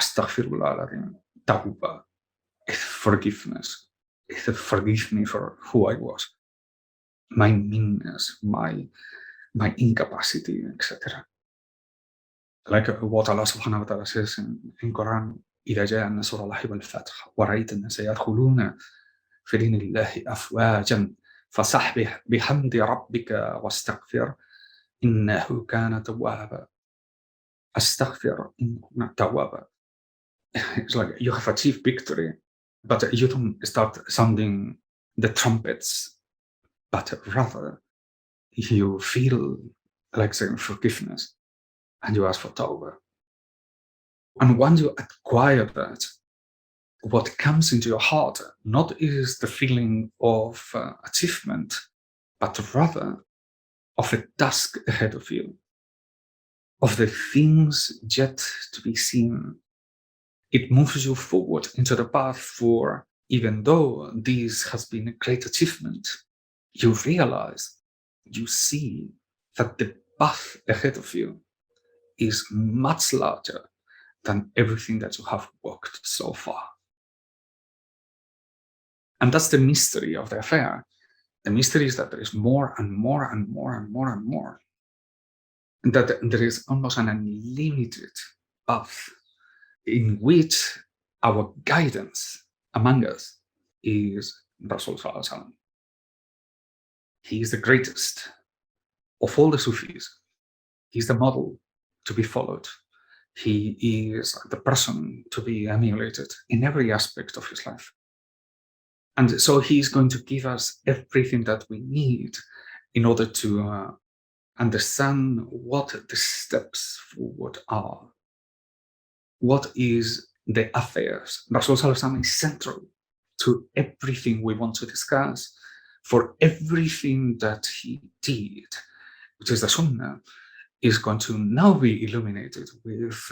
Astaghfirullah al-Azim, Tawbah, forgiveness. Forgive me for who I was, my meanness, my incapacity, etc. Like what Allah subhanahu wa ta'ala says in Quran, إذا جاء نصر الله والفتح ورأيت الناس يدخلون في دين الله أفواجا فسبح بحمد ربك واستغفر إنه كان توابا. Astaghfir inna tawwaba. It's like you have achieved victory, but you don't start sounding the trumpets, but rather you feel like saying forgiveness and you ask for tawbah. And once you acquire that, what comes into your heart not is the feeling of achievement, but rather of a task ahead of you, of the things yet to be seen. It moves you forward into the path for, even though this has been a great achievement, you realize, you see that the path ahead of you is much larger than everything that you have walked so far. And that's the mystery of the affair. The mystery is that there is more and more and more and more and more. And that there is almost an unlimited path in which our guidance among us is Rasul Sallallahu Alaihi Wasallam. He is the greatest of all the Sufis. He's the model to be followed. He is the person to be emulated in every aspect of his life. And so he's going to give us everything that we need in order to understand what the steps forward are. What is the affairs? Rasul Sallallahu Alaihi Wasallam is central to everything we want to discuss. For everything that he did, which is the Sunnah, is going to now be illuminated with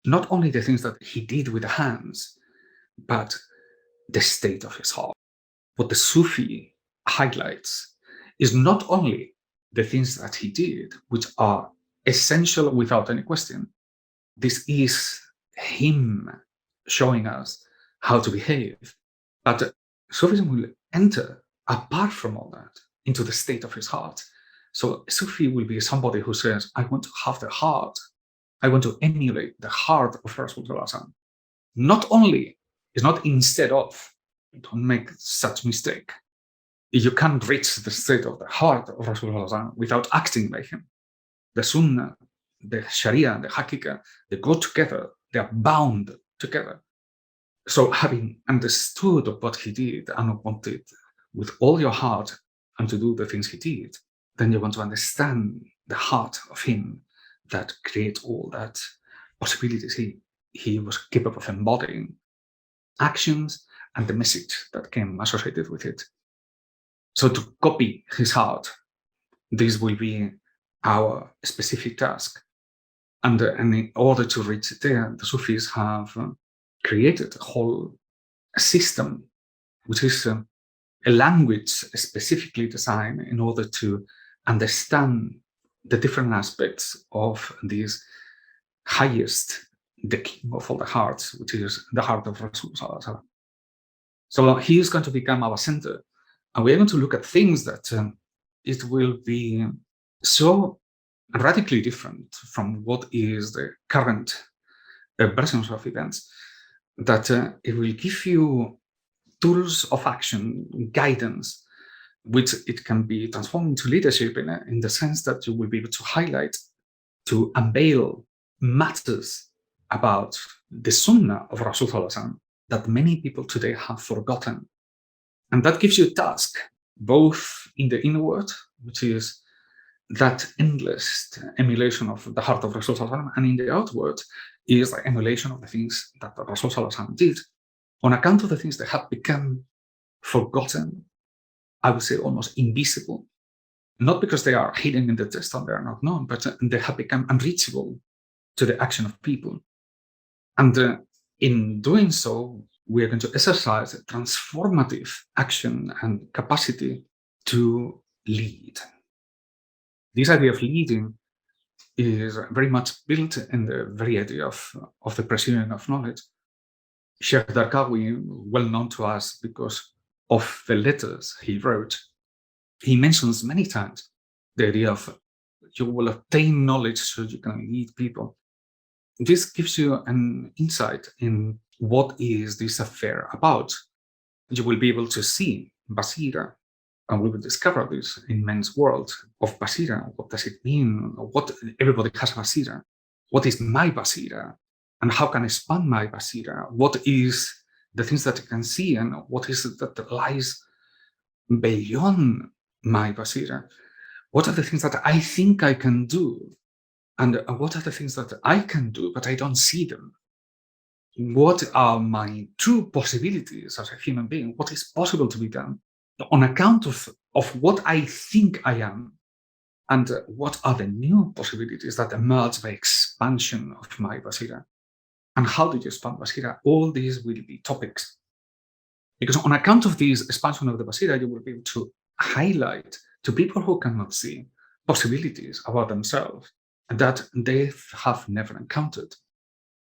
not only the things that he did with the hands, but the state of his heart. What the Sufi highlights is not only the things that he did, which are essential without any question. This is him showing us how to behave. But Sufism will enter, apart from all that, into the state of his heart. So Sufi will be somebody who says, I want to have the heart. I want to emulate the heart of Rasulullah. Not only, it's not instead of. Don't make such mistake. You can't reach the state of the heart of Rasulullah without acting like him. The Sunnah, the Sharia, the Hakika, they go together. They are bound together. So having understood what he did and wanted with all your heart and to do the things he did, then you want to understand the heart of him that creates all that possibilities he was capable of embodying, actions and the message that came associated with it. So to copy his heart, this will be our specific task. And in order to reach there, the Sufis have created a whole system, which is a language specifically designed in order to understand the different aspects of this highest, the king of all the hearts, which is the heart of Rasulullah. So he is going to become our center. And we're going to look at things that it will be so radically different from what is the current versions of events, that it will give you tools of action, guidance, which it can be transformed into leadership in the sense that you will be able to highlight, to unveil matters about the Sunnah of Rasulullah that many people today have forgotten. And that gives you a task, both in the inward, which is that endless emulation of the heart of Rasulullah, and in the outward is the emulation of the things that Rasulullah did, on account of the things that have become forgotten, I would say almost invisible, not because they are hidden in the dust and they are not known, but they have become unreachable to the action of people. And in doing so, we are going to exercise a transformative action and capacity to lead. This idea of leading is very much built in the very idea of the pursuit of knowledge. Sheikh Darqawi, well known to us because of the letters he wrote, he mentions many times the idea of you will obtain knowledge so you can lead people. This gives you an insight in what is this affair about. You will be able to see Basira, and we will discover this in men's world of Basira. What does it mean? What everybody has Basira. What is my Basira? And how can I expand my Basira? What is the things that I can see, and what is it that lies beyond my Basira? What are the things that I think I can do? And what are the things that I can do, but I don't see them? What are my true possibilities as a human being? What is possible to be done on account of what I think I am? And what are the new possibilities that emerge by expansion of my Basira? And how do you expand Basira? All these will be topics. Because on account of this expansion of the Basira, you will be able to highlight to people who cannot see possibilities about themselves that they have never encountered.